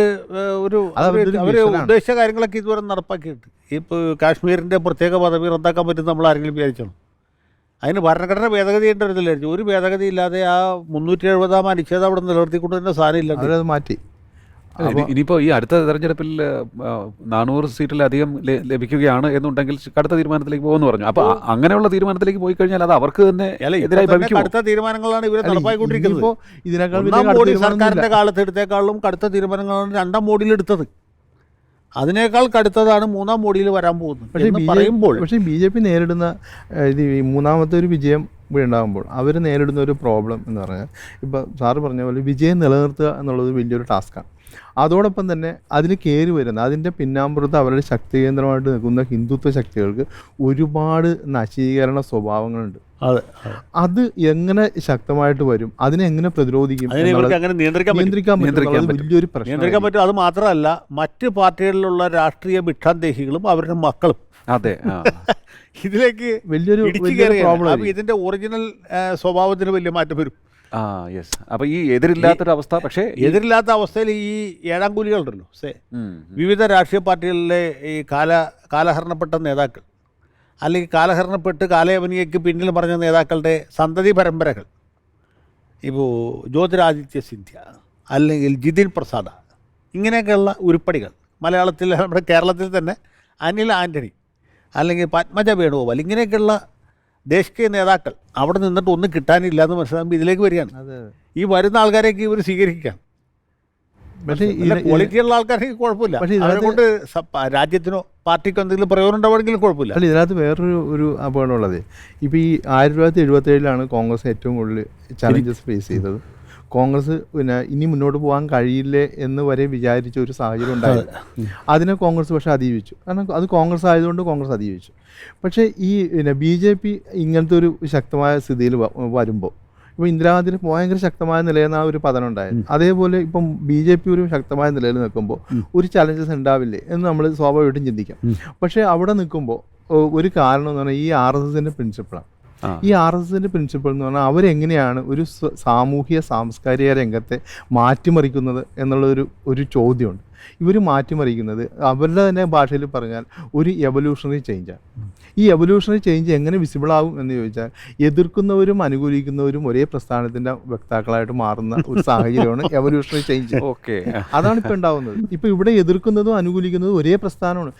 അവർ ഉദ്ദേശിച്ച കാര്യങ്ങളൊക്കെ ഇതുവരെ നടപ്പാക്കിയിട്ട്. ഇപ്പോൾ കാശ്മീരിൻ്റെ പ്രത്യേക പദവി റദ്ദാക്കാൻ പറ്റും നമ്മൾ ആരെങ്കിലും വിചാരിച്ചോ? അതിന് ഭരണഘടന ഭേദഗതി ചെയ്യേണ്ട വരുന്നില്ലായിരുന്നു. ഒരു ഭേദഗതി ഇല്ലാതെ ആ 370 അനുച്ഛേദം അവിടെ നിലനിർത്തിക്കൊണ്ട് തന്നെ സാധനം ഇല്ല, അവരത് മാറ്റി. ഇനിയിപ്പോൾ ഈ അടുത്ത തെരഞ്ഞെടുപ്പിൽ 400 സീറ്റിലധികം ലഭിക്കുകയാണ് എന്നുണ്ടെങ്കിൽ കടുത്ത തീരുമാനത്തിലേക്ക് പോകുമെന്ന് പറഞ്ഞു. അപ്പോൾ അങ്ങനെയുള്ള തീരുമാനത്തിലേക്ക് പോയി കഴിഞ്ഞാൽ അത് അവർക്ക് തന്നെ എതിരായി ഭവിക്കും. കടുത്ത തീരുമാനങ്ങളാണ് ഇവർ നടപ്പാക്കിക്കൊണ്ടിരിക്കുന്നത്. മോഡി സർക്കാരിൻ്റെ കാലത്ത് എടുത്തേക്കാളും കടുത്ത തീരുമാനങ്ങളാണ് 2ാം മോഡിയിൽ എടുത്തത്. അതിനേക്കാൾ കടുത്തതാണ് 3ാം മോഡിയിൽ വരാൻ പോകുന്നത്. പക്ഷേ BJP നേരിടുന്ന ഇത് 3ാമത്തെ ഒരു വിജയം ഉണ്ടാകുമ്പോൾ അവർ നേരിടുന്ന ഒരു പ്രോബ്ലം എന്ന് പറഞ്ഞാൽ, ഇപ്പോൾ സാറ് പറഞ്ഞ പോലെ വിജയം നിലനിർത്തുക എന്നുള്ളത് വലിയൊരു ടാസ്ക്കാണ്. അതോടൊപ്പം തന്നെ അതിന് കയറി വരുന്ന അതിൻ്റെ പിന്നാമ്പുറത്ത് അവരുടെ ശക്തി കേന്ദ്രമായിട്ട് നിൽക്കുന്ന ഹിന്ദുത്വ ശക്തികൾക്ക് ഒരുപാട് നശീകരണ സ്വഭാവങ്ങളുണ്ട്. അത് എങ്ങനെ ശക്തമായിട്ട് വരും, അതിനെ എങ്ങനെ പ്രതിരോധിക്കും, നിയന്ത്രിക്കാൻ വലിയൊരു പ്രശ്നം നിയന്ത്രിക്കാൻ പറ്റും. അത് മാത്രമല്ല, മറ്റ് പാർട്ടികളിലുള്ള രാഷ്ട്രീയ ഭിക്ഷാന്തേഹികളും അവരുടെ മക്കളും അതെ ഇതിലേക്ക് വലിയൊരു പ്രോബ്ലം. ഇതിന്റെ ഒറിജിനൽ സ്വഭാവത്തിന് വലിയ മാറ്റം വരും. അപ്പോൾ ഈ എതിരില്ലാത്തൊരു അവസ്ഥ, പക്ഷേ എതിരില്ലാത്ത അവസ്ഥയിൽ ഈ ഏഴാംകൂലികളുണ്ടല്ലോ, വിവിധ രാഷ്ട്രീയ പാർട്ടികളിലെ ഈ കാലഹരണപ്പെട്ട നേതാക്കൾ അല്ലെങ്കിൽ കാലഹരണപ്പെട്ട് കാലയവനികയ്ക്ക് പിന്നിൽ പറഞ്ഞ നേതാക്കളുടെ സന്തതി പരമ്പരകൾ, ഇപ്പോൾ ജ്യോതിരാദിത്യ സിന്ധ്യ അല്ലെങ്കിൽ ജിതിൻ പ്രസാദ്, ഇങ്ങനെയൊക്കെയുള്ള ഉരുപ്പടികൾ മലയാളത്തിൽ നമ്മുടെ കേരളത്തിൽ തന്നെ അനിൽ ആൻ്റണി അല്ലെങ്കിൽ പത്മജ വേണുഗോപാൽ ഇങ്ങനെയൊക്കെയുള്ള ദേശീയ നേതാക്കൾ അവിടെ നിന്നിട്ട് ഒന്നും കിട്ടാനില്ല എന്ന് മനസ്സിലാകുമ്പോൾ ഇതിലേക്ക് വരികയാണ്. ഈ വരുന്ന ആൾക്കാരെയൊക്കെ ഇവർ സ്വീകരിക്കാം. പക്ഷേ ക്വാളിറ്റിയുള്ള ആൾക്കാർക്ക് കുഴപ്പമില്ല, അവരെ കൊണ്ട് രാജ്യത്തിനോ പാർട്ടിക്കോ എന്തെങ്കിലും പ്രയോജനം ഉണ്ടാവുമെങ്കിലും കുഴപ്പമില്ല. അല്ല, ഇതിനകത്ത് വേറൊരു അപകടമുള്ളത്, ഇപ്പോൾ ഈ 1977 കോൺഗ്രസ് ഏറ്റവും കൂടുതൽ ചലഞ്ചസ് ഫേസ് ചെയ്തത്. കോൺഗ്രസ് ഇനി മുന്നോട്ട് പോകാൻ കഴിയില്ലേ എന്ന് വരെ വിചാരിച്ച ഒരു സാഹചര്യം ഉണ്ടായിരുന്നു. അതിനെ കോൺഗ്രസ് പക്ഷേ അതിജീവിച്ചു. കാരണം അത് കോൺഗ്രസ് ആയതുകൊണ്ട് കോൺഗ്രസ് അതിജീവിച്ചു. പക്ഷേ ഈ BJP ഇങ്ങനത്തെ ഒരു ശക്തമായ സ്ഥിതിയിൽ വരുമ്പോൾ, ഇപ്പോൾ ഇന്ദിരാഗാന്ധിന് ഭയങ്കര ശക്തമായ നിലയിൽ നിന്ന് ഒരു പതനം ഉണ്ടായിരുന്നു. അതേപോലെ ഇപ്പം BJP ഒരു ശക്തമായ നിലയിൽ നിൽക്കുമ്പോൾ ഒരു ചലഞ്ചസ് ഉണ്ടാവില്ലേ എന്ന് നമ്മൾ സ്വാഭാവികമായിട്ടും ചിന്തിക്കാം. പക്ഷേ അവിടെ നിൽക്കുമ്പോൾ ഒരു കാരണം എന്ന് പറഞ്ഞാൽ ഈ RSSൻ്റെ പ്രിൻസിപ്പിളാണ്. ഈ RSSൻ്റെ പ്രിൻസിപ്പിൾ എന്ന് പറഞ്ഞാൽ അവരെങ്ങനെയാണ് ഒരു സാമൂഹ്യ സാംസ്കാരിക രംഗത്തെ മാറ്റിമറിക്കുന്നത് എന്നുള്ളൊരു ചോദ്യമുണ്ട്. ഇവർ മാറ്റിമറിക്കുന്നത് അവരുടെ തന്നെ ഭാഷയിൽ പറഞ്ഞാൽ ഒരു എവല്യൂഷണറി ചേഞ്ചാണ്. ഈ എവല്യൂഷണറി ചേഞ്ച് എങ്ങനെ വിസിബിൾ ആവും എന്ന് ചോദിച്ചാൽ എതിർക്കുന്നവരും അനുകൂലിക്കുന്നവരും ഒരേ പ്രസ്ഥാനത്തിൻ്റെ വക്താക്കളായിട്ട് മാറുന്ന ഒരു സാഹചര്യമാണ് എവല്യൂഷണറി ചേഞ്ച്. അതാണ് ഇപ്പോൾ ഉണ്ടാവുന്നത്. ഇപ്പോൾ ഇവിടെ എതിർക്കുന്നതും അനുകൂലിക്കുന്നതും ഒരേ പ്രസ്ഥാനമാണ്.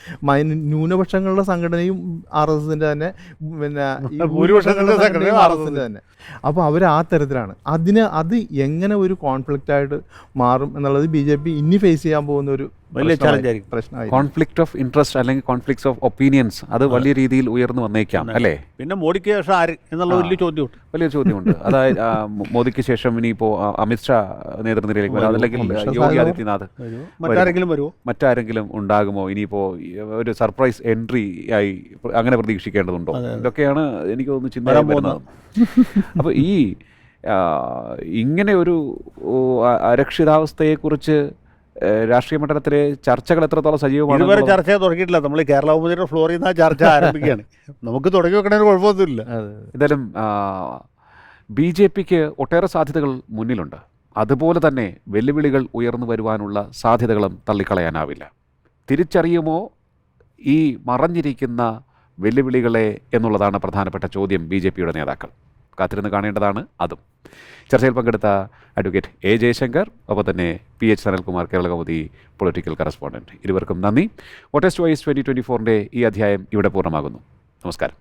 ന്യൂനപക്ഷങ്ങളുടെ സംഘടനയും RSSൻ്റെ തന്നെ, പിന്നെ ഭൂരിപക്ഷങ്ങളുടെ സംഘടനയും RSSൻ്റെ തന്നെ. അപ്പോൾ അവർ ആ തരത്തിലാണ്. അത് എങ്ങനെ ഒരു കോൺഫ്ലിക്റ്റായിട്ട് മാറും എന്നുള്ളത് BJP ഇനി ഫേസ് ചെയ്യാൻ പോകുന്ന ഒരു വലിയ ചലഞ്ചായിരിക്കും, പ്രശ്നമായി. കോൺഫ്ലിക്റ്റ് ഓഫ് ഇൻട്രസ്റ്റ് അല്ലെങ്കിൽ കോൺഫ്ലിക്ട്സ് ഓഫ് ഒപ്പീനിയൻസ് അത് വലിയ രീതിയിൽ ഉയർന്നു വന്നേക്കാം അല്ലേ? പിന്നെ മോഡിക്ക് ശേഷം ആര് എന്നുള്ള വലിയ ചോദ്യമുണ്ട്. അതായത് മോദിക്ക് ശേഷം ഇനിയിപ്പോൾ അമിത്ഷാ നേതൃനിരയിലേക്ക് വരാം, അല്ലെങ്കിൽ യോഗി ആദിത്യനാഥ്, മറ്റാരെങ്കിലും ഉണ്ടാകുമോ? ഇനിയിപ്പോൾ ഒരു സർപ്രൈസ് എൻട്രി ആയി അങ്ങനെ പ്രതീക്ഷിക്കേണ്ടതുണ്ടോ? ഇതൊക്കെയാണ് എനിക്ക് തോന്നുന്നു ചിന്ത വരുന്നത്. അപ്പോൾ ഈ ഇങ്ങനെ ഒരു അരക്ഷിതാവസ്ഥയെക്കുറിച്ച് രാഷ്ട്രീയ മണ്ഡലത്തിലെ ചർച്ചകൾ എത്രത്തോളം സജീവമാണ്? ഇതുവരെ ചർച്ച തുടങ്ങിയിട്ടില്ല. നമ്മൾ കേരള ഉപതിയുടെ ഫ്ലോറിൽ നിന്ന് ചർച്ച ആരംഭിക്കുകയാണ്. നമുക്ക് തുടങ്ങി വെക്കണതിന് കുഴപ്പമൊന്നുമില്ല. എന്തായാലും BJPക്ക് ഒട്ടേറെ സാധ്യതകൾ മുന്നിലുണ്ട്. അതുപോലെ തന്നെ വെല്ലുവിളികൾ ഉയർന്നു വരുവാനുള്ള സാധ്യതകളും തള്ളിക്കളയാനാവില്ല. തിരിച്ചറിയുമോ ഈ മറഞ്ഞിരിക്കുന്ന വെല്ലുവിളികളെ എന്നുള്ളതാണ് പ്രധാനപ്പെട്ട ചോദ്യം BJPയുടെ നേതാക്കൾ. കാത്തിരുന്ന് കാണേണ്ടതാണ് അതും. ചർച്ചയിൽ പങ്കെടുത്ത അഡ്വക്കേറ്റ് A. ജയശങ്കർ, ഒപ്പം തന്നെ PH Sanalkumar, Kerala Kaumudi political correspondent, ഇരുവർക്കും നന്ദി. വോട്ടേഴ്സ് ചോയ്സ് 2024 ഈ അധ്യായം ഇവിടെ പൂർണ്ണമാകുന്നു. നമസ്കാരം.